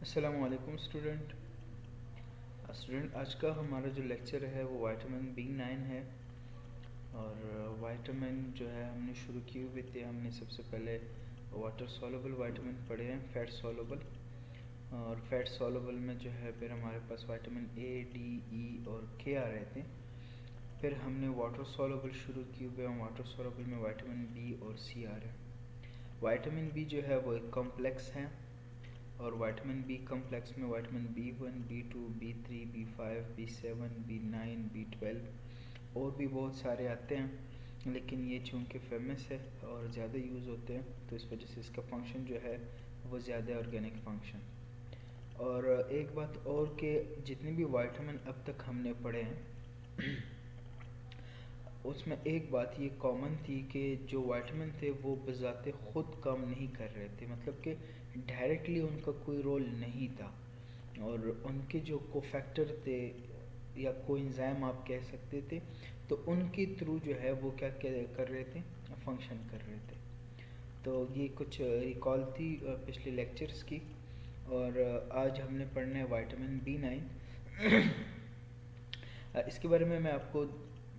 अस्सलामुअलैकुम स्टूडेंट आज का हमारा जो लेक्चर है वो विटामिन B9 है। और विटामिन जो है हमने शुरू किए हुए थे। हमने सबसे पहले वाटर सॉल्युबल विटामिन पढ़े हैं, फैट सॉल्युबल। और फैट सॉल्युबल में जो है फिर हमारे पास विटामिन A, D, E और K आ रहे थे। फिर हमने वाटर सॉल्युबल शुरू किए हुए हैं। वाटर सॉल्युबल में विटामिन B और C आ रहे हैं। विटामिन B जो है वो एक कॉम्प्लेक्स है, और विटामिन बी कम्प्लेक्स में vitamin B1, B2, B3, B5, B7, B9, B12 और भी बहुत सारे आते हैं, लेकिन ये चूँकि फेमस है और ज़्यादा यूज़ होते हैं तो इस वजह से इसका फंक्शन जो है वो ज़्यादा ऑर्गेनिक फंक्शन। और एक बात और कि जितने भी विटामिन अब तक हमने पढ़े हैं उसमें एक बात ये कॉमन थी कि जो विटामिन थे वो बज़ाते ख़ुद काम नहीं कर रहे थे, मतलब कि डायरेक्टली उनका कोई रोल नहीं था। और उनके जो कोफैक्टर थे या कोएंजाइम आप कह सकते थे, तो उनके थ्रू जो है वो क्या कर रहे थे, फंक्शन कर रहे थे। तो ये कुछ रिकॉल थी पिछले लेक्चर्स की। और आज हमने पढ़ना है विटामिन B9। इसके बारे में मैं आपको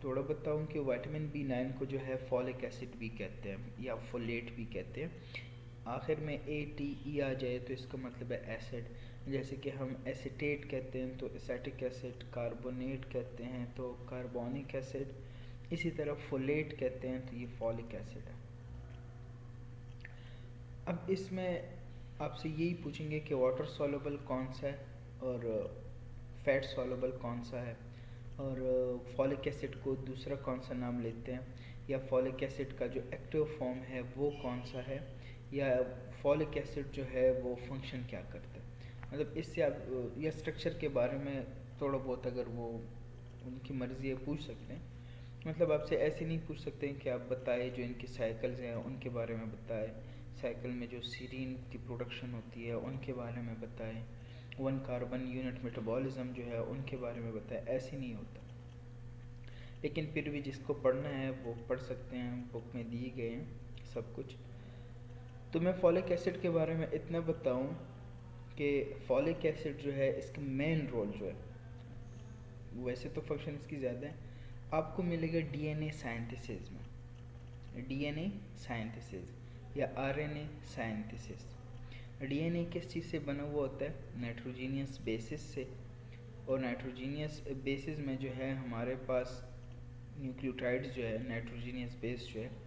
थोड़ा बताऊं कि विटामिन B9 को जो है फॉलिक एसिड भी कहते हैं या फोलेट भी कहते हैं। आखिर में ATE आ जाए तो इसका मतलब है एसिड। जैसे कि हम एसिटेट कहते हैं तो एसिटिक एसिड, कार्बोनेट कहते हैं तो कार्बोनिक एसिड, इसी तरह फोलेट कहते हैं तो ये फॉलिक एसिड है। अब इसमें आपसे यही पूछेंगे कि वाटर सॉल्युबल कौन सा है और फैट सॉल्युबल कौन सा है, और फॉलिक एसिड को दूसरा कौन सा नाम लेते हैं, या फॉलिक एसिड का जो एक्टिव फॉर्म है वो कौन सा है, या फॉलिक एसिड जो है वो फंक्शन क्या करता है। मतलब इससे आप या स्ट्रक्चर के बारे में थोड़ा बहुत अगर वो उनकी मर्ज़ी है पूछ सकते हैं। मतलब आपसे ऐसे नहीं पूछ सकते हैं कि आप बताएं जो इनके साइकिल्स हैं उनके बारे में बताएं, साइकिल में जो सीरीन की प्रोडक्शन होती है उनके बारे में बताएं, 1 कार्बन यूनिट मेटाबॉलिज्म जो है उनके बारे में बताएं। ऐसे नहीं होता, लेकिन फिर भी जिसको पढ़ना है वो पढ़ सकते हैं, बुक में दिए गए हैं सब कुछ। तो मैं फॉलिक एसिड के बारे में इतना बताऊं कि फॉलिक एसिड जो है इसका मेन रोल जो है, वैसे तो फंक्शन इसकी ज़्यादा है, आपको मिलेगा DNA साइंथिसिस में। DNA साइंथिसिस या RNA साइंथिसिस। DNA किस चीज़ से बना हुआ होता है? नाइट्रोजीनियस बेसिस से। और नाइट्रोजीनियस बेसिस में जो है हमारे पास न्यूक्लियोटाइड्स जो है, नाइट्रोजीनियस बेस जो है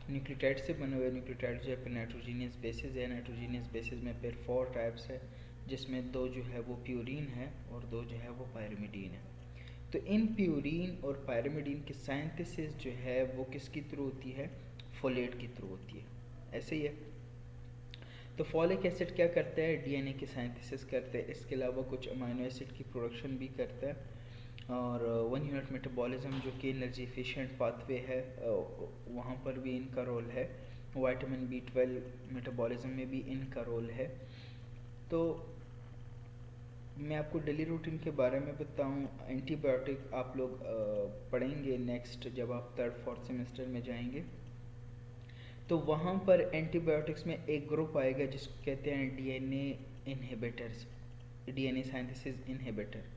न्यूक्लियोटाइड से बने हुए न्यूक्लियोटाइड जो है फिर नाइट्रोजीनियस बेसिस है। नाइट्रोजीनियस बेसिस में फिर 4 टाइप्स है, जिसमें 2 जो है वो प्यूरीन है और 2 जो है वो पायरिमिडीन है। तो इन प्यूरीन और पायरिमिडीन की साइंथिसिस जो है वो किसकी थ्रू होती है? फोलेट की थ्रू होती है। ऐसे ही है। तो फॉलिक एसिड क्या करता है? DNA की साइंथिसिस करते हैं। इसके अलावा कुछ अमाइनो एसिड की प्रोडक्शन भी करता है। और 1 यूनिट मेटाबॉलिज्म जो कि एनर्जी एफिशिएंट पाथवे है, वहाँ पर भी इनका रोल है। विटामिन B12 मेटाबॉलिज्म में भी इनका रोल है। तो मैं आपको डेली रूटीन के बारे में बताऊं। एंटीबायोटिक आप लोग पढ़ेंगे नेक्स्ट, जब आप 3rd-4th सेमेस्टर में जाएंगे तो वहाँ पर एंटीबायोटिक्स में एक ग्रुप आएगा जिसको कहते हैं DNA इनहिबिटर्स, DNA साइंथिसिस इनहिबिटर।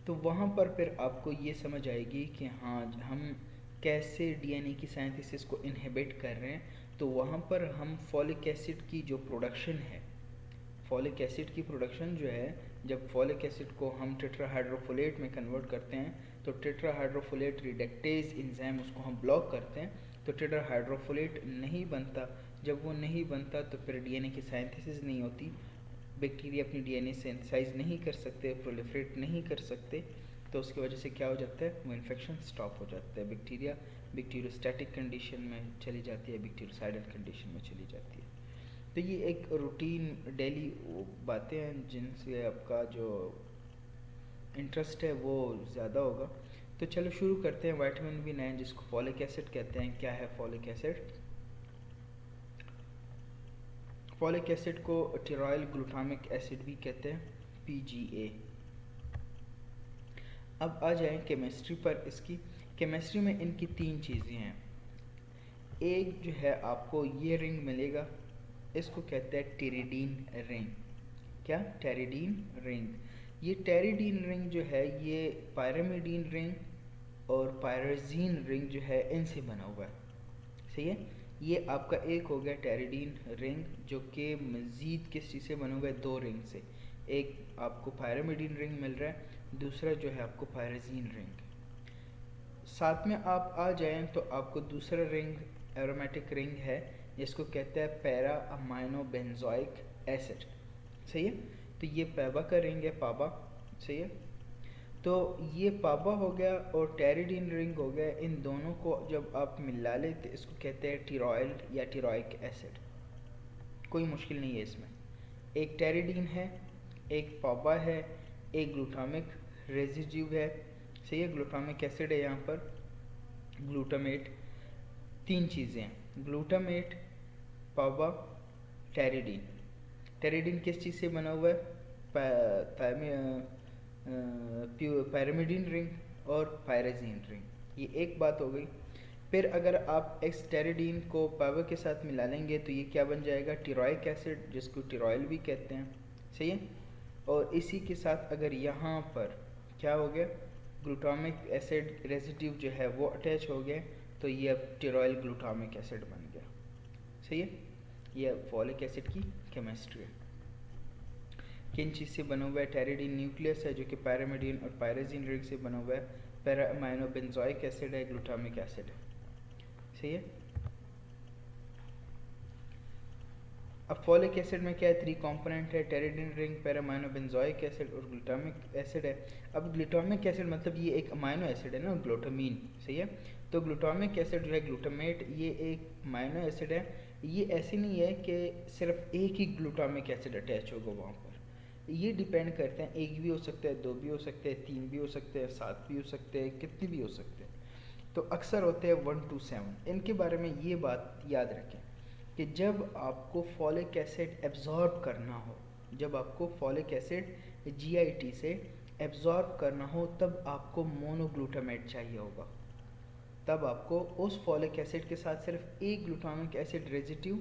तो वहाँ पर फिर आपको ये समझ आएगी कि हाँ हम कैसे DNA की साइंथिसिस को इनहिबिट कर रहे हैं। तो वहाँ पर हम फॉलिक एसिड की जो प्रोडक्शन है, फॉलिक एसिड की प्रोडक्शन जो है, जब फॉलिक एसिड को हम टेट्राहाइड्रोफोलेट में कन्वर्ट करते हैं तो टेट्राहाइड्रोफोलेट रिडक्टेज एंजाइम उसको हम ब्लॉक करते हैं तो टेट्राहाइड्रोफोलेट नहीं बनता। जब वो नहीं बनता तो फिर DNA की साइंथिसिस नहीं होती, बैक्टीरिया अपनी DNA सिंथेसाइज नहीं कर सकते, प्रोलिफरेट नहीं कर सकते। तो उसकी वजह से क्या हो जाता है? वो इन्फेक्शन स्टॉप हो जाता है। बैक्टीरिया बैक्टीरियोस्टैटिक कंडीशन में चली जाती है, बैक्टीरियोसाइडल कंडीशन में चली जाती है। तो ये एक रूटीन डेली बातें हैं जिनसे आपका जो इंटरेस्ट है वो ज़्यादा होगा। तो चलो शुरू करते हैं। विटामिन B9 जिसको फॉलिक एसिड कहते हैं, क्या है फॉलिक एसिड? फॉलिक एसिड को टिराइल ग्लूटामिक एसिड भी कहते हैं, PGA। अब आ जाएं केमिस्ट्री पर। इसकी केमिस्ट्री में इनकी 3 चीज़ें हैं। एक जो है आपको ये रिंग मिलेगा, इसको कहते हैं टिरिडीन रिंग। क्या? टेरिडीन रिंग। ये टेरिडीन रिंग जो है ये पायरामिडीन रिंग और पायरोजीन रिंग जो है इनसे बना हुआ है। सही है। ये आपका एक हो गया टेरिडीन रिंग जो कि मज़ीद किस चीज़ से बना हुआ है? दो रिंग से। एक आपको पायरामिडीन रिंग मिल रहा है, दूसरा जो है आपको पायरोजीन रिंग। साथ में आप आ जाएं तो आपको दूसरा रिंग एरोमेटिक रिंग है जिसको कहते हैं पैरा अमाइनो बेंजोइक एसिड। सही है। तो ये पैबा का रिंग है, पाबा। सही है। तो ये पाबा हो गया और टेरिडीन रिंग हो गया। इन दोनों को जब आप मिला लेते इसको कहते हैं टिरोइल या टिरोइक एसिड। कोई मुश्किल नहीं है इसमें। एक टेरिडीन है, एक पाबा है, एक ग्लूटामिक रेजिड्यू है। सही है। ग्लूटामिक एसिड है यहाँ पर, ग्लूटामेट। तीन चीज़ें हैं, ग्लूटामेट, पाबा, टेरिडीन। टेरिडीन किस चीज़ से बना हुआ है? पैरामिडीन रिंग और पायरोजीन रिंग। ये एक बात हो गई। फिर अगर आप इस टेरिडीन को पावर के साथ मिला लेंगे तो ये क्या बन जाएगा? टिरोइक एसिड, जिसको टिरोइल भी कहते हैं। सही है। और इसी के साथ अगर यहाँ पर क्या हो गया? ग्लूटामिक एसिड रेसिड्यू जो है वो अटैच हो गया, तो ये अब टिरोइल ग्लूटामिक एसिड बन गया। सही है। ये फॉलिक एसिड की केमिस्ट्री है। किन चीज़ से बना हुआ है? टेरिडीन न्यूक्लियस है जो कि पैरामिडीन और पायरोजीन रिंग से बना हुआ है। पैरा अमाइनो बेंजोइक एसिड है, ग्लूटामिक एसिड है। सही है। अब फॉलिक एसिड में क्या है? 3 कंपोनेंट है, pteridine ring, para amino benzoic acid और ग्लूटामिक एसिड है। अब ग्लूटामिक एसिड मतलब ये एक अमाइनो एसिड है ना, ग्लूटामीन। सही है। तो ग्लूटामिक एसिड जो है ग्लूटामेट, ये एक अमाइनो एसिड है। ये ऐसी नहीं है कि सिर्फ एक ही ग्लूटामिक एसिड अटैच होगा वहाँ पर। ये डिपेंड करते हैं, एक भी हो सकता है, दो भी हो सकते हैं, 3 भी हो सकते हैं, 7 भी हो सकते हैं, कितने भी हो सकते हैं। तो अक्सर होते हैं 1 to 7। इनके बारे में ये बात याद रखें कि जब आपको फॉलिक एसिड एब्जॉर्ब करना हो, जब आपको फॉलिक एसिड जीआईटी से एब्जॉर्ब करना हो, तब आपको मोनोग्लूटामेट चाहिए होगा। तब आपको उस फॉलिक एसिड के साथ सिर्फ एक ग्लूटामिक एसिड रेजिड्यू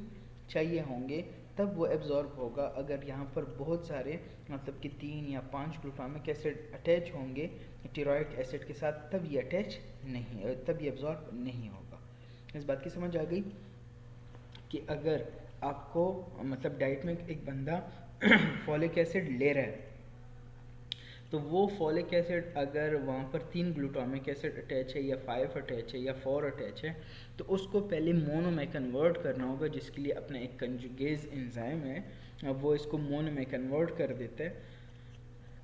चाहिए होंगे, तब वो एब्जॉर्ब होगा। अगर यहाँ पर बहुत सारे मतलब कि 3 या 5 ग्लूटामिक एसिड अटैच होंगे टिरोइक एसिड के साथ, तब ये अटैच नहीं, तब ये एब्जॉर्ब नहीं होगा। इस बात की समझ आ गई कि अगर आपको मतलब डाइट में एक बंदा फॉलिक एसिड ले रहा है तो वो फॉलिक एसिड अगर वहाँ पर 3 ग्लूटामिक एसिड अटैच है या 5 अटैच है या 4 अटैच है, तो उसको पहले मोनो में कन्वर्ट करना होगा, जिसके लिए अपना एक कंजुगेज एंजाइम है, अब वो इसको मोनो में कन्वर्ट कर देता है,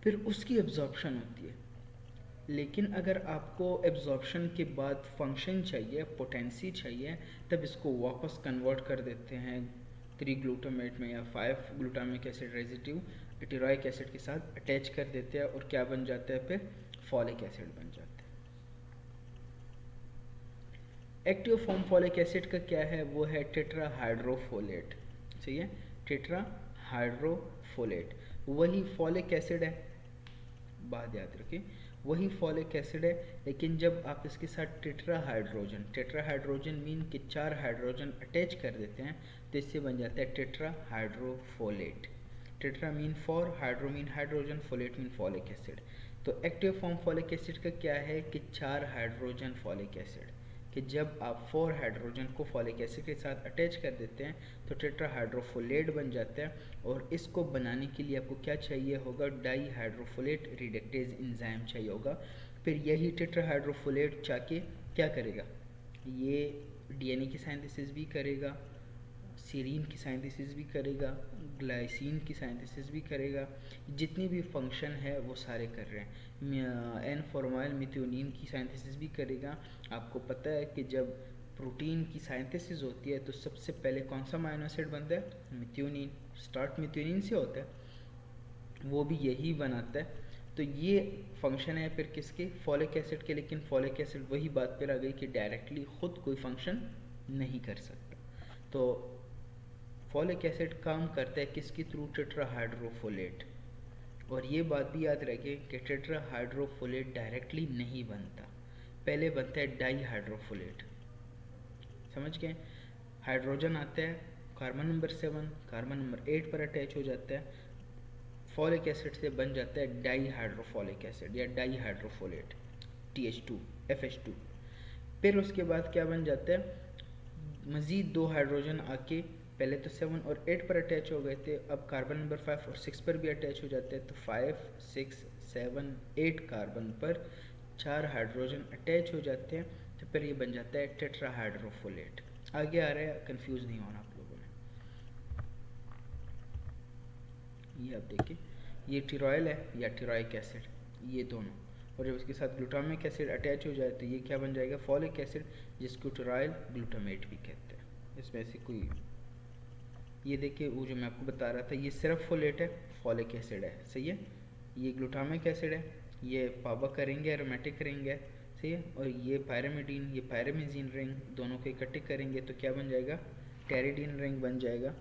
फिर उसकी एब्जॉर्प्शन होती है। लेकिन अगर आपको एब्जॉर्प्शन के बाद फंक्शन चाहिए, पोटेंसी चाहिए, तब इसको वापस कन्वर्ट कर देते हैं 3 ग्लूटामेट में या 5 ग्लूटामिक एसिड रेजिड्यू टिरोइक एसिड के साथ अटैच कर देते हैं और क्या बन जाता है? फिर फॉलिक एसिड बन जाता है। एक्टिव फॉर्म फॉलिक एसिड का क्या है? वो है टेट्राहाइड्रोफोलेट। सही है। टेट्राहाइड्रोफोलेट वही फॉलिक एसिड है, बात याद रखिए, वही फॉलिक एसिड है। लेकिन जब आप इसके साथ टेट्राहाइड्रोजन मीन कि 4 हाइड्रोजन अटैच कर देते हैं, तो इससे बन जाता है tetrahydrofolate. Tetra mean 4, hydro mean hydrogen, folate mean folic acid. तो एक्टिव फॉर्म फॉलिक एसिड का क्या है कि 4 हाइड्रोजन फॉलिक एसिड, कि जब आप 4 हाइड्रोजन को फॉलिक एसिड के साथ अटैच कर देते हैं तो टेट्राहाइड्रोफोलेट बन जाता है। और इसको बनाने के लिए आपको क्या चाहिए होगा? डाईहाइड्रोफोलेट रिडक्टेज एंजाइम चाहिए होगा। फिर यही टेट्राहाइड्रोफोलेट जाके क्या करेगा? ये डीएनए की सिंथेसिस भी करेगा, सीरीन की सिंथेसिस भी करेगा, ग्लाइसिन की सिंथेसिस भी करेगा, जितनी भी फंक्शन है वो सारे कर रहे हैं। एन फॉर्माइल मिथ्योनिन की सिंथेसिस भी करेगा। आपको पता है कि जब प्रोटीन की सिंथेसिस होती है तो सबसे पहले कौन सा अमाइनो एसिड बनता है? मिथ्योनिन। स्टार्ट मिथ्योनिन से होता है, वो भी यही बनाता है। तो ये फंक्शन है फिर किसके? फॉलिक एसिड के। लेकिन फॉलिक एसिड वही बात पर आ गई कि डायरेक्टली खुद कोई फंक्शन नहीं कर सकता। तो फॉलिक एसिड काम करता है किसके थ्रू? टेट्राहाइड्रोफोलेट। और ये बात भी याद रखें कि टेट्राहाइड्रोफोलेट डायरेक्टली नहीं बनता, पहले बनता है डाईहाइड्रोफोलेट। समझ गए? हाइड्रोजन आता है कार्बन नंबर 7, कार्बन नंबर 8 पर अटैच हो जाता है, फॉलिक एसिड से बन जाता है डाई हाइड्रोफोलिक एसिड या डाई हाइड्रोफोलेट TH2 FH2। फिर उसके बाद क्या बन जाता है, मज़ीद 2 हाइड्रोजन आके पहले तो 7 और 8 पर अटैच हो गए थे, अब कार्बन नंबर 5 और 6 पर भी अटैच हो जाते हैं। तो 5, 6, 7, 8 कार्बन पर 4 हाइड्रोजन अटैच हो जाते हैं। तो फिर ये बन जाता है टेट्राहाइड्रोफोलेट। आगे आ रहा है, कंफ्यूज नहीं होना आप लोगों ने। ये आप देखिए, ये टिरोइल है या टिरोइक एसिड, ये दोनों, और जब इसके साथ ग्लूटामिक एसिड अटैच हो जाए तो ये क्या बन जाएगा, फॉलिक एसिड, जिसको टिरोइल ग्लूटामेट भी कहते हैं। इसमें से कोई, ये देखिए वो जो मैं आपको बता रहा था, ये सिर्फ फोलेट है, फॉलिक एसिड है, सही है। ये ग्लूटामिक एसिड है, ये पावा का रिंग है, एरोमेटिक रिंग है, सही है। और ये पायरामिडीन, ये पायरामिजीन रिंग, दोनों को इकट्ठे करेंगे तो क्या बन जाएगा, टेरिडीन रिंग बन जाएगा।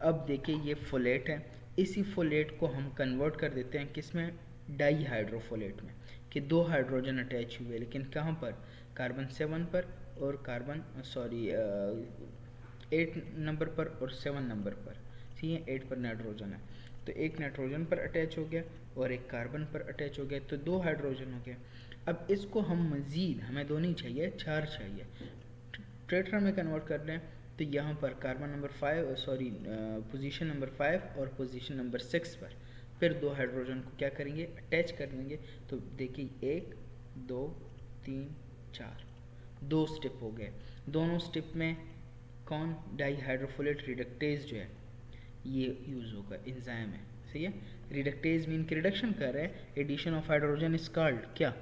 अब देखिए ये फोलेट है, इसी फोलेट को हम कन्वर्ट कर देते हैं किस में, डाई हाइड्रोफोलेट में, कि 2 हाइड्रोजन अटैच हुए, लेकिन कहाँ पर, कार्बन 7 पर और कार्बन 8 नंबर पर और 7 नंबर पर, ठीक है। 8 पर नाइट्रोजन है तो एक नाइट्रोजन पर अटैच हो गया और एक कार्बन पर अटैच हो गया, तो 2 हाइड्रोजन हो गए। अब इसको हम मज़ीद, हमें 2 नहीं चाहिए, 4 चाहिए, टेट्रा में कन्वर्ट कर लें। तो यहाँ पर कार्बन नंबर 5 पोजीशन नंबर 5 और पोजीशन नंबर 6 पर फिर 2 हाइड्रोजन को क्या करेंगे, अटैच कर देंगे। तो देखिए 1, 2, 3, 4, 2 स्टेप हो गए। दोनों स्टेप में कौन, डाई हाइड्रोफोलेट रिडक्टेज जो है ये यूज़ होगा, एंजाइम है, सही है। रिडक्टेज मीन की रिडक्शन कर रहा है, addition of hydrogen is called क्या,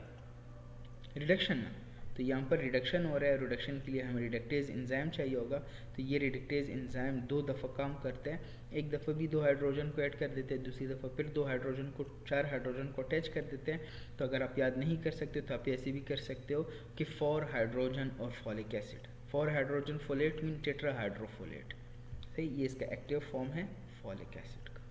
रिडक्शन ना। तो यहाँ पर रिडक्शन हो रहा है, रिडक्शन के लिए हमें रिडक्टेज एंजाइम चाहिए होगा। तो ये रिडक्टेज एंजाइम 2 दफ़ा काम करते हैं, एक दफ़ा भी 2 हाइड्रोजन को ऐड कर देते हैं, दूसरी दफ़ा फिर 2 हाइड्रोजन को, 4 हाइड्रोजन को अटैच कर देते हैं। तो अगर आप याद नहीं कर सकते तो आप ऐसे भी कर सकते हो कि 4 हाइड्रोजन और folic acid, 4 hydrogen folate mean tetrahydrofolate, सही। ये इसका एक्टिव फॉर्म है फॉलिक एसिड का।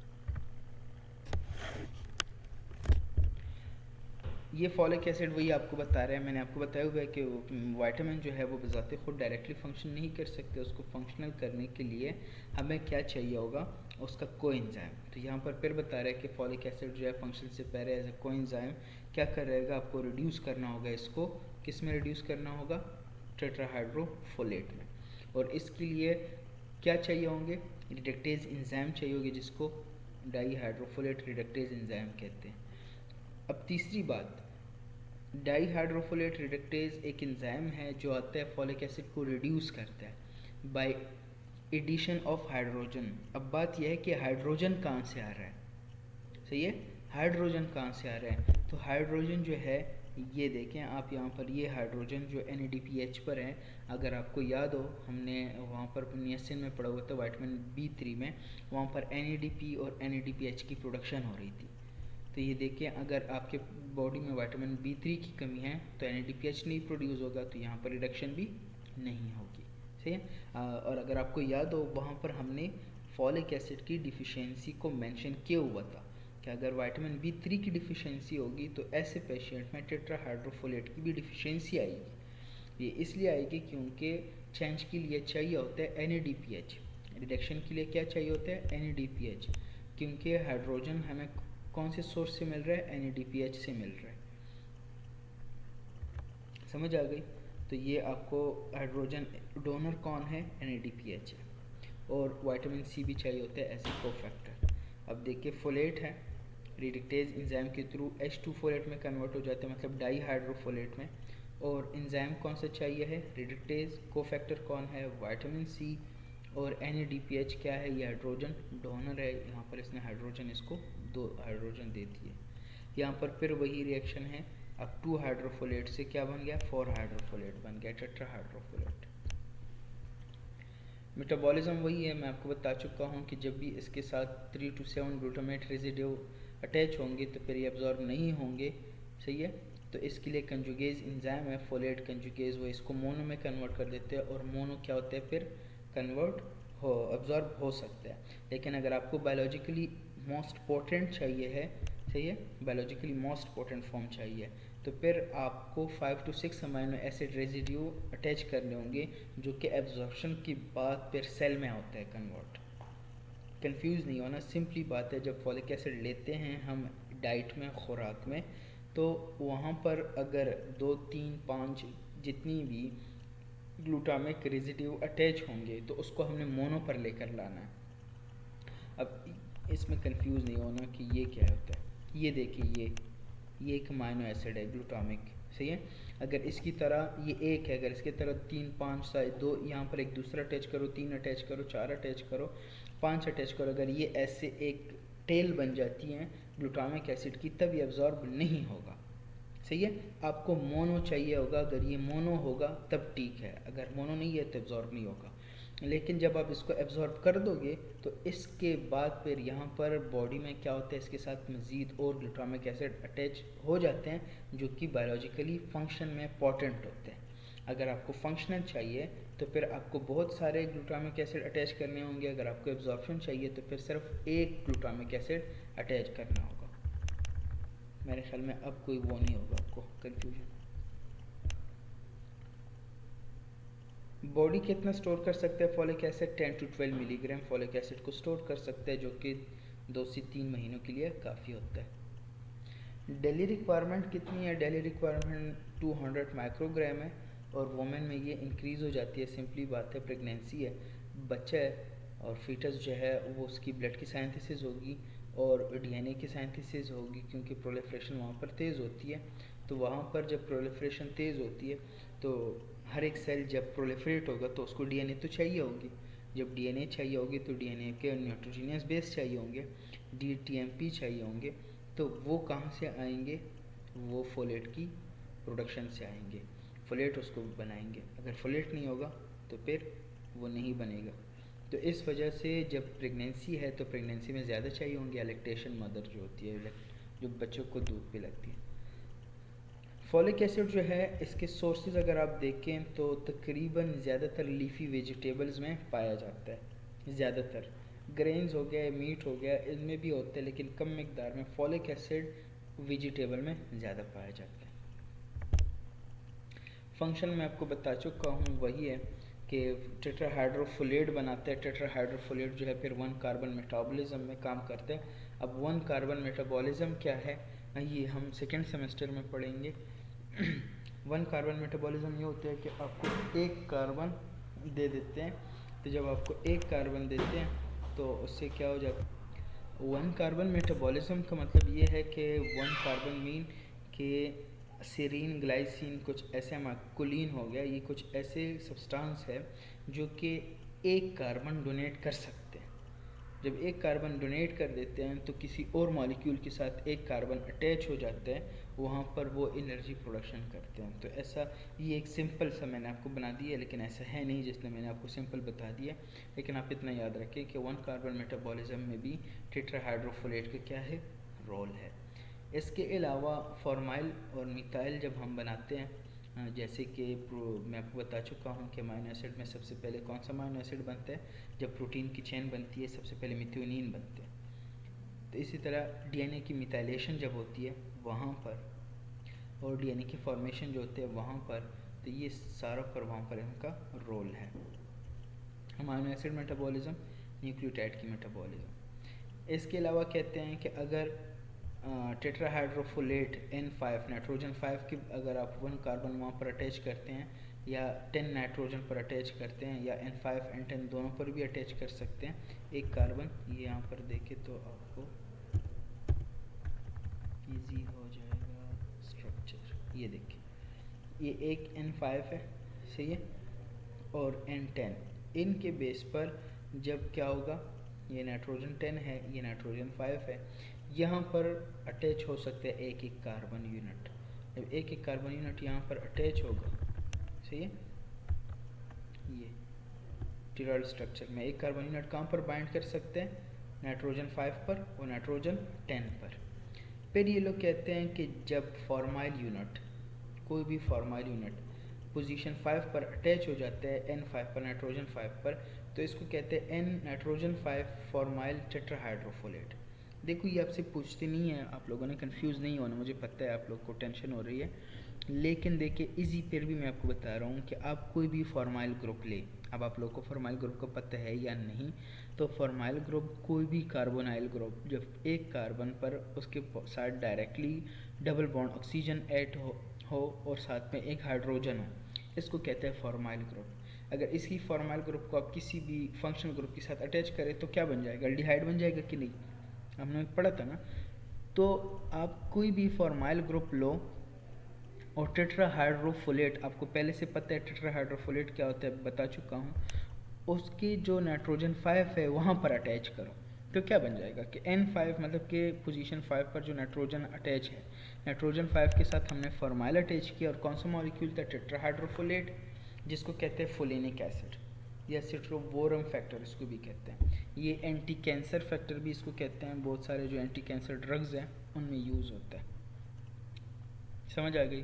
ये फॉलिक एसिड वही आपको बता रहे हैं, मैंने आपको बताया हुआ है कि विटामिन जो है वो बजाते खुद डायरेक्टली फंक्शन नहीं कर सकते, उसको फंक्शनल करने के लिए हमें क्या चाहिए होगा, उसका कोएंजाइम। तो यहाँ पर फिर बता रहा है कि फॉलिक एसिड जो है फंक्शन से पहले एज ए कोएंजाइम क्या कर रहेगा, आपको रिड्यूस करना होगा, इसको किस में रिड्यूस करना होगा, टेट्राहाइड्रोफोलेट में। और इसके लिए क्या चाहिए होंगे, रिडक्टेज एंजाइम चाहिए होगी, जिसको डाई हाइड्रोफोलेट रिडक्टेज एंजाइम कहते हैं। अब तीसरी बात, डाई हाइड्रोफोलेट रिडक्टेज एक एंजाइम है जो आता है फॉलिक एसिड को रिड्यूस करता है बाय एडिशन ऑफ हाइड्रोजन। अब बात यह है कि हाइड्रोजन कहाँ से आ रहा है, सही है, हाइड्रोजन कहाँ से आ रहा है। तो हाइड्रोजन जो है, ये देखें आप यहाँ पर, ये हाइड्रोजन जो NADPH पर है, अगर आपको याद हो हमने वहाँ पर नियसिन में पढ़ा हुआ था विटामिन B3 में, वहाँ पर NADP और NADPH की प्रोडक्शन हो रही थी। तो ये देखिए, अगर आपके बॉडी में विटामिन B3 की कमी है तो NADPH नहीं प्रोड्यूस होगा, तो यहाँ पर रिडक्शन भी नहीं होगी, सही है। और अगर आपको याद हो वहाँ पर हमने फॉलिक एसिड की डिफिशियंसी को मेंशन किया हुआ था कि अगर विटामिन B3 की डिफिशियंसी होगी तो ऐसे पेशेंट में टेट्राहाइड्रोफोलेट की भी डिफिशियंसी आएगी। ये इसलिए आएगी क्योंकि चेंज के लिए चाहिए होता है NADPH, रिडक्शन के लिए क्या चाहिए होता है, NADPH, क्योंकि हाइड्रोजन हमें कौन से सोर्स से मिल रहा है, NADPH से मिल रहा है, समझ आ गई। तो ये आपको हाइड्रोजन डोनर कौन है, NADPH है। और विटामिन C भी चाहिए होता है एज ए कोफैक्टर। अब देखिए फोलेट है, रिडक्टेज एंजाइम के थ्रू H2 फोलेट में कन्वर्ट हो जाते हैं, मतलब डाई हाइड्रोफोलेट में। और एंजाइम कौन सा चाहिए है, रिडक्टेज, कोफैक्टर कौन है, विटामिन C, और NADPH क्या है, ये हाइड्रोजन डोनर है। यहाँ पर इसने हाइड्रोजन, इसको 2 हाइड्रोजन दे दिए। यहाँ पर फिर वही रिएक्शन है, अब 2 हाइड्रोफोलेट से क्या बन गया, 4 हाइड्रोफोलेट बन गया, टेट्राहाइड्रोफोलेट। मेटाबॉलिज्म वही है, मैं आपको बता चुका हूँ कि जब भी इसके साथ 3 to 7 ग्लूटामेट रेजिड्यू अटैच होंगे तो फिर ये एब्जॉर्ब नहीं होंगे, सही है। तो इसके लिए कंजुगेज एंजाइम है, फोलेट कंजुगेज, वो इसको मोनो में कन्वर्ट कर देते हैं, और मोनो क्या होता है, फिर कन्वर्ट हो, एब्जॉर्ब हो सकता है। लेकिन अगर आपको बायोलॉजिकली मोस्ट पोटेंट चाहिए है, सही है, बायोलॉजिकली मोस्ट पोटेंट फॉर्म चाहिए, तो फिर आपको 5 to 6 amino acid residue attach करने होंगे, जो कि एब्जॉर्प्शन के बाद फिर सेल में होता है कन्वर्ट, कंफ्यूज नहीं होना, सिंपली बात है, जब फॉलिक एसिड लेते हैं हम डाइट में, खुराक में, तो वहाँ पर अगर 2, 3, 5 जितनी भी ग्लूटामिक रेजिड्यू अटैच होंगे तो उसको हमने मोनो पर लेकर लाना है। अब इसमें कंफ्यूज नहीं होना कि ये क्या होता है। ये देखिए, ये एक अमाइनो एसिड है ग्लूटामिक, सही है। अगर इसकी तरह ये एक है, अगर इसकी तरह 3, 5, 7, 2 यहाँ पर एक दूसरा अटैच करो, 3 अटैच करो, 4 अटैच करो, 5 अटैच करो, अगर ये ऐसे एक टेल बन जाती हैं ग्लूटामिक एसिड की, तब ये एब्जॉर्ब नहीं होगा, सही है। आपको मोनो चाहिए होगा, अगर ये मोनो होगा तब ठीक है, अगर मोनो नहीं है तो एब्जॉर्ब नहीं होगा। लेकिन जब आप इसको एब्जॉर्ब कर दोगे तो इसके बाद फिर यहाँ पर बॉडी में क्या होता है, इसके साथ मज़ीद और ग्लूटामिक एसिड अटैच हो जाते हैं जो कि बायोलॉजिकली फंक्शन में इंपॉर्टेंट होते हैं। अगर आपको फंक्शनल चाहिए तो फिर आपको बहुत सारे ग्लूटामिक एसिड अटैच करने होंगे, अगर आपको एब्जॉर्प्शन चाहिए तो फिर सिर्फ एक ग्लूटामिक एसिड अटैच करना होगा। मेरे ख्याल में अब कोई वो नहीं होगा आपको कंफ्यूजन। बॉडी कितना स्टोर कर सकता है folic acid? 10 to 12 milligram folic acid को स्टोर कर सकता है, जो कि 2 से 3 महीनों के लिए काफ़ी होता है। डेली रिक्वायरमेंट कितनी है? डेली रिक्वायरमेंट 200 माइक्रोग्राम है, और वुमेन में ये इंक्रीज़ हो जाती है। सिंपली बात है, प्रेगनेंसी है, बच्चा है, और फीटस जो है वो उसकी ब्लड की साइंथिसिस होगी और डीएनए की साइंथिसिस होगी, क्योंकि प्रोलिफरेशन वहाँ पर तेज़ होती है। तो वहाँ पर जब प्रोलिफरेशन तेज़ होती है तो हर एक सेल जब प्रोलिफरेट होगा तो उसको डीएनए तो चाहिए होगी। जब डीएनए चाहिए होगी तो डीएनए के न्यूट्रोजीनियस बेस चाहिए होंगे, डीटीएमपी चाहिए होंगे। तो वो कहाँ से आएंगे? वो फोलेट की प्रोडक्शन से आएंगे, फोलेट उसको बनाएंगे। अगर फोलेट नहीं होगा तो फिर वो नहीं बनेगा। तो इस वजह से जब प्रेगनेंसी है तो प्रेगनेंसी में ज़्यादा चाहिए होंगे लैक्टेशन मदर जो होती है, जो बच्चों को दूध पिलाती है। फॉलिक एसिड जो है इसके सोर्सेज अगर आप देखें तो तकरीबन ज़्यादातर लीफी वेजिटेबल्स में पाया जाता है। ज़्यादातर ग्रेन्स हो गया, मीट हो गया, इनमें भी होता है, लेकिन कम मिकदार में फॉलिक एसिड वेजिटेबल में ज़्यादा पाया जाता है। फंक्शन मैं आपको बता चुका हूँ, वही है कि टेट्राहाइड्रोफोलेट बनाते हैं। टेट्राहाइड्रोफोलेट जो है फिर 1 कार्बन मेटाबॉलिज्म में काम करते हैं। अब 1 कार्बन मेटाबॉलिज्म क्या है, ये हम सेकेंड सेमेस्टर में पढ़ेंगे। 1 कार्बन मेटाबॉलिज्म ये होता है कि आपको एक कार्बन दे देते हैं, तो जब आपको एक कार्बन देते हैं तो उससे क्या हो जाता है? 1 कार्बन मेटाबॉलिज्म का मतलब ये है कि 1 कार्बन मीन के सीरीन, ग्लाइसिन, कुछ ऐसे कोलिन हो गया, ये कुछ ऐसे सब्सटेंस है जो कि एक कार्बन डोनेट कर सकते हैं। जब एक कार्बन डोनेट कर देते हैं तो किसी और मॉलिक्यूल के साथ एक कार्बन अटैच हो जाता है, वहाँ पर वो एनर्जी प्रोडक्शन करते हैं। तो ऐसा, ये एक सिंपल सा मैंने आपको बना दिया, लेकिन ऐसा है नहीं जिसने मैंने आपको सिंपल बता दिया। लेकिन आप इतना याद रखें कि 1 कार्बन मेटाबॉलिज्म में भी टेट्राहाइड्रोफोलेट का क्या है, रोल है। इसके अलावा फॉर्माइल और मिथाइल जब हम बनाते हैं, जैसे कि मैं आपको बता चुका हूँ कि अमाइनो एसिड में सबसे पहले कौन सा अमाइनो एसिड बनता है? जब प्रोटीन की चेन बनती है सबसे पहले मिथ्योनिन बनते हैं। तो इसी तरह डीएनए की मिथाइलेशन जब होती है वहाँ पर, और डीएनए की फॉर्मेशन जो होते हैं वहाँ पर, तो ये सारा पर वहाँ पर इनका रोल है। अमाइनो एसिड मेटाबॉलिज्म, न्यूक्लियोटाइड की मेटाबॉलिज्म। इसके अलावा कहते हैं कि अगर टेट्राहाइड्रोफोलेट N5 नाइट्रोजन 5 की अगर आप 1 कार्बन वहाँ पर अटैच करते हैं, या 10 नाइट्रोजन पर अटैच करते हैं, या N5 N10 दोनों पर भी अटैच कर सकते हैं एक कार्बन, ये यहाँ पर देखें तो आपको इजी हो जाएगा स्ट्रक्चर। ये देखिए, ये एक N5 है, सही है, और N10। इनके बेस पर जब क्या होगा, ये नाइट्रोजन 10 है, ये नाइट्रोजन 5 है, यहाँ पर अटैच हो सकते हैं एक एक कार्बन यूनिट। जब एक एक कार्बन यूनिट यहाँ पर अटैच होगा, सही है, ये टिरॉइड स्ट्रक्चर में एक कार्बन यूनिट कहाँ पर बाइंड कर सकते हैं? नाइट्रोजन 5 पर और नाइट्रोजन 10 पर। फिर ये लोग कहते हैं कि जब फॉर्माइल यूनिट, कोई भी फॉर्माइल यूनिट पोजीशन 5 पर अटैच हो जाता है N5 पर, नाइट्रोजन 5 पर, तो इसको कहते हैं N नाइट्रोजन 5 फॉर्माइल टेट्राहाइड्रोफोलेट। देखो ये आपसे पूछते नहीं है, आप लोगों ने कंफ्यूज नहीं होना, मुझे पता है आप लोग को टेंशन हो रही है, लेकिन देखिए इजी फिर भी मैं आपको बता रहा हूँ कि आप कोई भी फॉर्माइल ग्रुप ले। अब आप लोग को फॉर्माइल ग्रुप का पता है या नहीं, तो फॉर्माइल ग्रुप कोई भी कार्बोनाइल ग्रुप जब एक कार्बन पर उसके साथ directly double bond oxygen add हो और साथ में एक हाइड्रोजन हो, इसको कहते हैं फॉर्माइल ग्रुप। अगर इसी फॉर्माइल ग्रुप को आप किसी भी फंक्शनल ग्रुप के साथ अटैच करें तो क्या बन जाएगा, एल्डिहाइड बन जाएगा कि नहीं, हमने पढ़ा था ना। तो आप कोई भी फॉर्माइल ग्रुप लो और टेट्राहाइड्रोफोलेट, आपको पहले से पता है टेट्राहाइड्रोफोलेट क्या होता है, बता चुका हूँ, उसकी जो नाइट्रोजन 5 है वहाँ पर अटैच करो तो क्या बन जाएगा कि N5 मतलब कि पोजीशन 5 पर जो नाइट्रोजन अटैच है, नाइट्रोजन 5 के साथ हमने फॉर्माइल अटैच किया और कौन सा मॉलिक्यूल था, टेट्राहाइड्रोफोलेट, जिसको कहते हैं फोलेनिक एसिड या सिट्रोबोरम फैक्टर इसको भी कहते हैं। ये एंटी कैंसर फैक्टर भी इसको कहते हैं, बहुत सारे जो एंटी कैंसर ड्रग्स हैं उनमें यूज़ होता है। समझ आ गई।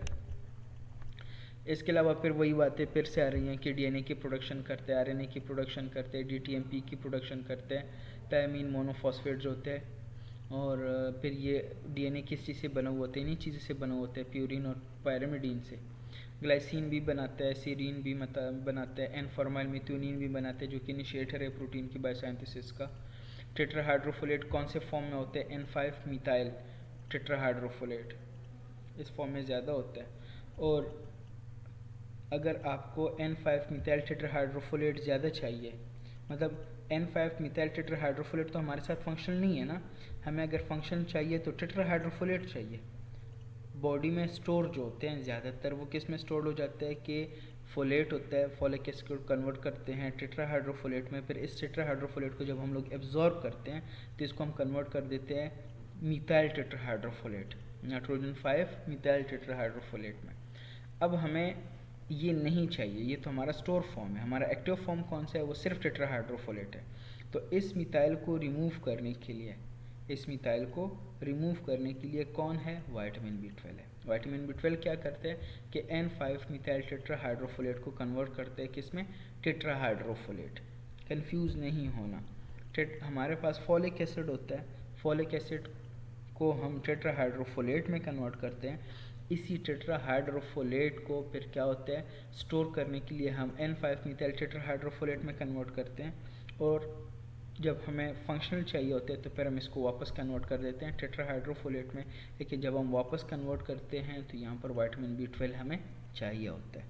इसके अलावा फिर वही बातें फिर से आ रही हैं कि डीएनए की प्रोडक्शन करते हैं, आरएनए की प्रोडक्शन करते हैं, डीटीएमपी की प्रोडक्शन करते हैं, थायमीन मोनोफॉस्फेट जो होते हैं, और फिर ये डीएनए किस चीज़ से बना हुआ होता है, इन्हीं चीज़ों से बना होता है, प्यूरिन और पायरामिडीन से। ग्लाइसिन भी बनाता है, सीरीन भी बनाता है, एन फॉर्माइल मिथ्योनिन भी बनाता है जो कि इनिशिएटर है प्रोटीन की बायोसिंथेसिस का। टेट्राहाइड्रोफोलेट कौन से फॉर्म में होते हैं, N5 मिथाइल टेट्राहाइड्रोफोलेट, इस फॉर्म में ज़्यादा होता है। और अगर आपको N5 मिथाइल टेट्राहाइड्रोफोलेट ज़्यादा चाहिए, मतलब N5 मिथाइल टेट्राहाइड्रोफोलेट तो हमारे साथ फंक्शनल नहीं है ना, हमें अगर फंक्शन चाहिए तो टेट्राहाइड्रोफोलेट चाहिए। बॉडी में स्टोर जो होते हैं ज़्यादातर वो किस में स्टोर हो जाता है कि फोलेट होता है, फोलिक एसिड को कन्वर्ट करते हैं टेट्राहाइड्रोफोलेट में, फिर इस टेट्राहाइड्रोफोलेट को जब हम लोग एब्जॉर्ब करते हैं तो इसको हम कन्वर्ट कर देते हैं methyl tetrahydrofolate, nitrogen 5 methyl tetrahydrofolate में। अब हमें ये नहीं चाहिए, ये तो हमारा स्टोर फॉर्म है, हमारा एक्टिव फॉर्म कौन सा है, वो सिर्फ टेट्राहाइड्रोफोलेट है। तो इस मिथाइल को रिमूव करने के लिए, इस मिथाइल को रिमूव करने के लिए कौन है, वाइटामिन B12 है। वाइटामिन B12 क्या करते हैं कि N5 मिथाइल टेट्राहाइड्रोफोलेट को कन्वर्ट करते हैं किस में, टेट्राहाइड्रोफोलेट। कंफ्यूज नहीं होना, हमारे पास फॉलिक एसिड होता है, फॉलिक एसिड को हम टेट्राहाइड्रोफोलेट में कन्वर्ट करते हैं, इसी टेट्राहाइड्रोफोलेट को फिर क्या होता है, स्टोर करने के लिए हम N5 मिथाइल टेट्राहाइड्रोफोलेट में कन्वर्ट करते हैं, और जब हमें फंक्शनल चाहिए होते हैं तो फिर हम इसको वापस कन्वर्ट कर देते हैं टेट्राहाइड्रोफोलेट में। लेकिन जब हम वापस कन्वर्ट करते हैं तो यहाँ पर वाइटामिन B12 हमें चाहिए होता है।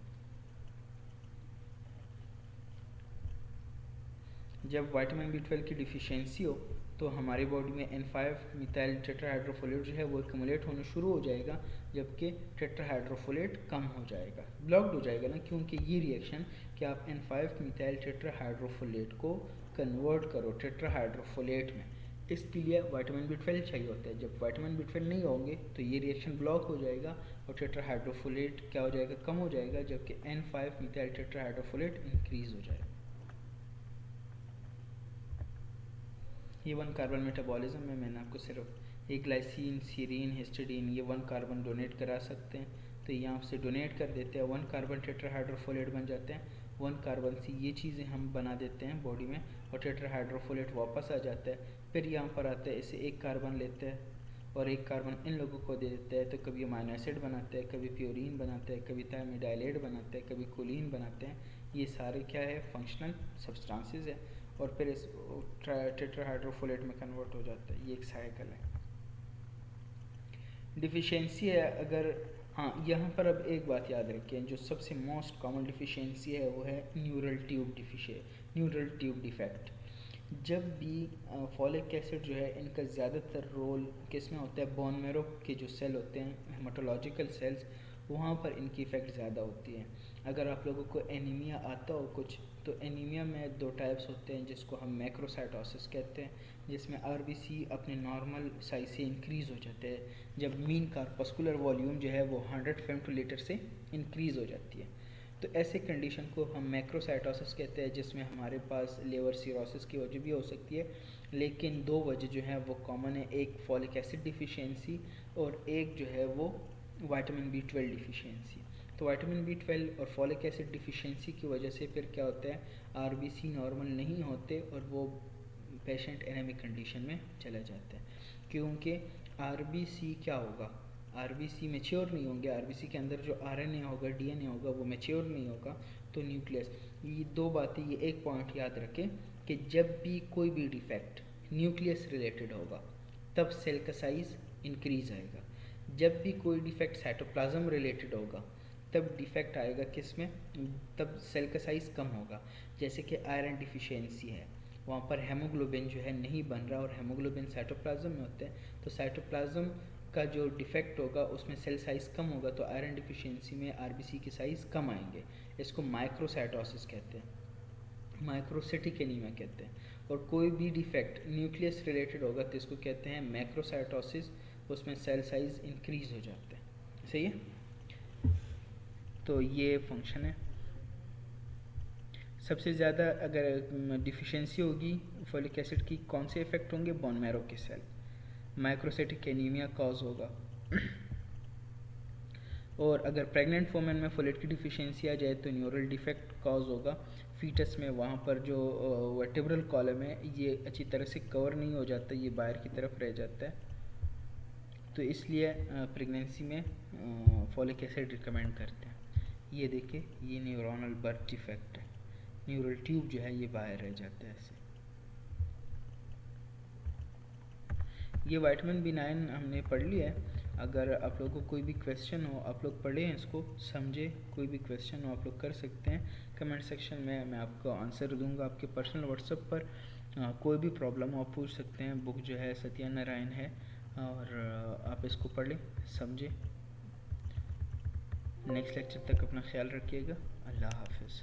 जब वाइटामिन B12 की डिफिशियंसी हो तो हमारी बॉडी में N5 मिथाइल टेट्राहाइड्रोफोलेट जो है वो एक्यूमुलेट होना शुरू हो जाएगा, जबकि टेट्राहाइड्रोफोलेट कम हो जाएगा, ब्लॉक्ड हो जाएगा ना, क्योंकि ये रिएक्शन कि आप N5 मिथाइल टेट्राहाइड्रोफोलेट को कन्वर्ट करो टेट्राहाइड्रोफोलेट में, इसके लिए वाइटामिन B12 चाहिए होता है। जब वाइटामिन B12 नहीं होंगे तो ये रिएक्शन ब्लॉक हो जाएगा और टेट्राहाइड्रोफोलेट क्या हो जाएगा, कम हो जाएगा, जबकि N5 मिथाइल टेट्राहाइड्रोफोलेट इंक्रीज हो जाएगा। ये 1 कार्बन मेटाबॉलिज्म में मैंने आपको सिर्फ एक ग्लाइसिन, सीरीन, हिस्टिडीन ये 1 कार्बन डोनेट करा सकते हैं, तो ये आपसे डोनेट कर देते हैं, 1 कार्बन टेट्राहाइड्रोफोलेट बन जाते हैं, 1 कार्बन से ये चीज़ें हम बना देते हैं बॉडी में और टेट्राहाइड्रोफोलेट वापस आ जाता है। फिर यहाँ पर आता है, इसे 1 कार्बन लेते हैं और 1 कार्बन इन लोगों को दे देते हैं, तो कभी अमाइनो एसिड बनाते हैं, कभी प्योरीन बनाते हैं, कभी थायमिडाइलेट बनाते हैं, कभी कोलिन बनाते हैं। ये सारे क्या है, फंक्शनल सब्सटेंसेस है, और फिर इस टेट्राहाइड्रोफोलेट में कन्वर्ट हो जाता है। ये एक साइकिल है। डिफिशियंसी है अगर, हाँ यहाँ पर अब एक बात याद रखें, जो सबसे मोस्ट कॉमन डिफिशियंसी है वो है न्यूरल ट्यूब डिफेक्ट। जब भी फॉलिक एसिड जो है, इनका ज़्यादातर रोल किस में होता है, बोन मैरो के जो सेल होते हैं, हेमाटोलॉजिकल सेल्स, वहाँ पर इनकी इफ़ेक्ट ज़्यादा होती है। अगर आप लोगों को एनीमिया आता हो कुछ, तो एनीमिया में 2 टाइप्स होते हैं जिसको हम मैक्रोसाइटोसिस कहते हैं, जिसमें आरबीसी अपने नॉर्मल साइज से इंक्रीज़ हो जाते हैं जब मीन कार्पस्कुलर वॉल्यूम जो है वो 100 फेमटोलीटर से इंक्रीज़ हो जाती है। तो ऐसे कंडीशन को हम मैक्रोसाइटोसिस कहते हैं, जिसमें हमारे पास लिवर सिरोसिस की वजह भी हो सकती है, लेकिन 2 वजह जो है वो कॉमन है, एक फॉलिक एसिड डिफिशियंसी और एक जो है वो वाइटामिन B12 डिफिशियंसी। तो वाइटामिन B12 और फॉलिक एसिड डिफिशियंसी की वजह से फिर क्या होता है, आरबीसी नॉर्मल नहीं होते और वो पेशेंट एनेमिक कंडीशन में चला जाता है, क्योंकि आरबीसी क्या होगा, आरबीसी मैच्योर नहीं होंगे, आरबीसी के अंदर जो आरएनए होगा, डीएनए होगा, वो मैच्योर नहीं होगा। तो न्यूक्लियस, ये 2 बातें, ये एक पॉइंट याद रखें कि जब भी कोई भी डिफेक्ट न्यूक्लियस रिलेटेड होगा तब सेल का साइज़ इंक्रीज आएगा, जब भी कोई डिफेक्ट साइटोप्लाज्म रिलेटेड होगा तब डिफेक्ट आएगा किस में, तब सेल का साइज़ कम होगा। जैसे कि आयरन डिफिशियंसी है, वहाँ पर हेमोग्लोबिन जो है नहीं बन रहा और हेमोग्लोबिन साइटोप्लाज्म में होते हैं, तो साइटोप्लाज्म का जो डिफेक्ट होगा उसमें सेल साइज़ कम होगा, तो आयरन डिफिशियंसी में आरबीसी के साइज़ कम आएंगे। इसको माइक्रोसाइटोसिस कहते हैं, माइक्रोसिटिक एनीमिया कहते हैं। और कोई भी डिफेक्ट न्यूक्लियस रिलेटेड होगा तो इसको कहते हैं मैक्रोसाइटोसिस, उसमें सेल साइज़ इंक्रीज हो जाते हैं। सही है, तो ये फंक्शन है। सबसे ज़्यादा अगर डिफिशियंसी होगी फोलिक एसिड की, कौन से इफेक्ट होंगे, बोन मैरो के सेल, माइक्रोसिटिक एनीमिया कॉज होगा। और अगर प्रेग्नेंट वुमेन में फोलेट की डिफिशियंसी आ जाए तो न्यूरल डिफेक्ट कॉज होगा फीटस में, वहाँ पर जो वर्टेब्रल कॉलम है ये अच्छी तरह से कवर नहीं हो जाता, ये बाहर की तरफ रह जाता है, तो इसलिए प्रेगनेंसी में फॉलिक एसिड रिकमेंड करते हैं। ये देखिए, ये न्यूरोनल बर्थ डिफेक्ट है, न्यूरल ट्यूब जो है ये बाहर रह जाता है ऐसे। ये विटामिन B9 हमने पढ़ लिया है। अगर आप लोगों को कोई भी क्वेश्चन हो, आप लोग पढ़ें इसको, समझे, कोई भी क्वेश्चन हो आप लोग कर सकते हैं कमेंट सेक्शन में, मैं आपको आंसर दूंगा आपके पर्सनल व्हाट्सएप पर। कोई भी प्रॉब्लम हो आप पूछ सकते हैं। बुक जो है सत्यानारायण है और आप इसको पढ़ें, समझें। नेक्स्ट लेक्चर तक अपना ख्याल रखिएगा। अल्लाह हाफिज़।